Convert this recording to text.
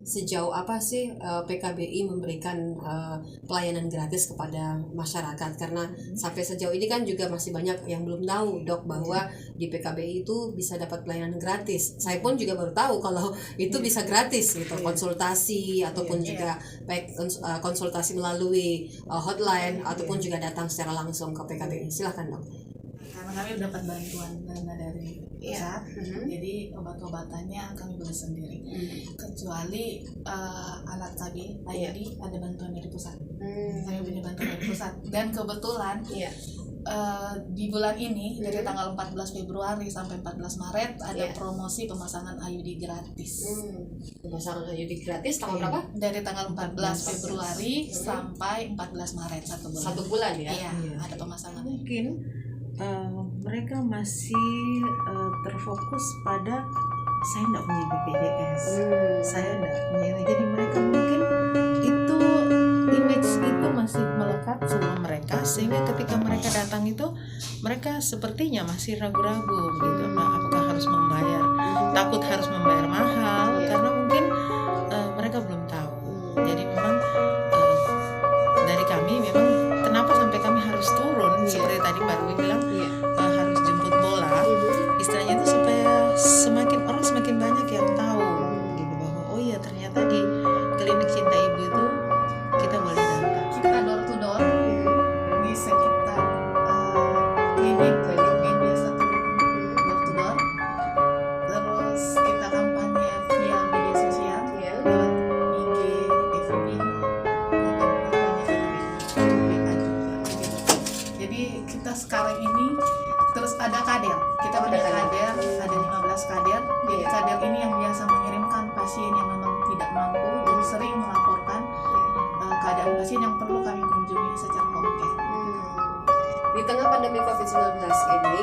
sejauh apa sih PKBI memberikan pelayanan gratis kepada masyarakat? Karena sampai sejauh ini kan juga masih banyak yang belum tahu, Dok, bahwa di PKBI itu bisa dapat pelayanan gratis. Saya pun juga baru tahu kalau itu bisa gratis gitu, konsultasi ataupun juga baik konsultasi melalui hotline ataupun juga datang secara langsung ke PKBI. Silahkan, Dok. Karena kami dapat bantuan dana dari pusat, jadi obat-obatannya kami beli sendiri. Kecuali alat KB, IUD ada bantuan dari pusat. Kami punya bantuan dari pusat. Dan kebetulan di bulan ini dari tanggal 14 Februari sampai 14 Maret ada promosi pemasangan IUD gratis. Pemasangan IUD gratis tanggal berapa? Dari tanggal 14 Februari sampai 14 Maret, 1 bulan. 1 bulan ya? Iya, ada pemasangan. Mungkin mereka masih terfokus pada saya tidak punya BPJS, saya tidak punya, jadi mereka mungkin itu image itu masih melekat sama mereka, sehingga ketika mereka datang itu mereka sepertinya masih ragu-ragu gitu, apakah harus membayar, takut harus membayar mahal karena mungkin mereka belum tahu. Jadi memang dari kami memang kenapa sampai kami harus turun seperti tadi Pak Dwi bilang harus jemput bola, istilahnya itu supaya orang semakin banyak yang tahu gitu, bahwa oh iya ternyata di klinik Cinta Ibu itu kita boleh datang. Kita door to door di sekitar klinik yang biasa door to door. Terus kita kampanye via media sosial lewat IG, FB, dan kampanye di WA juga gitu. Jadi kita sekarang ini terus ada kader. Kita punya kader, ada 15 kader. Jadi kader ini yang biasa mengirimkan pasien yang memang tidak mampu dan sering melaporkan keadaan pasien yang perlu kami kunjungi secara home care. Di tengah pandemi COVID-19 ini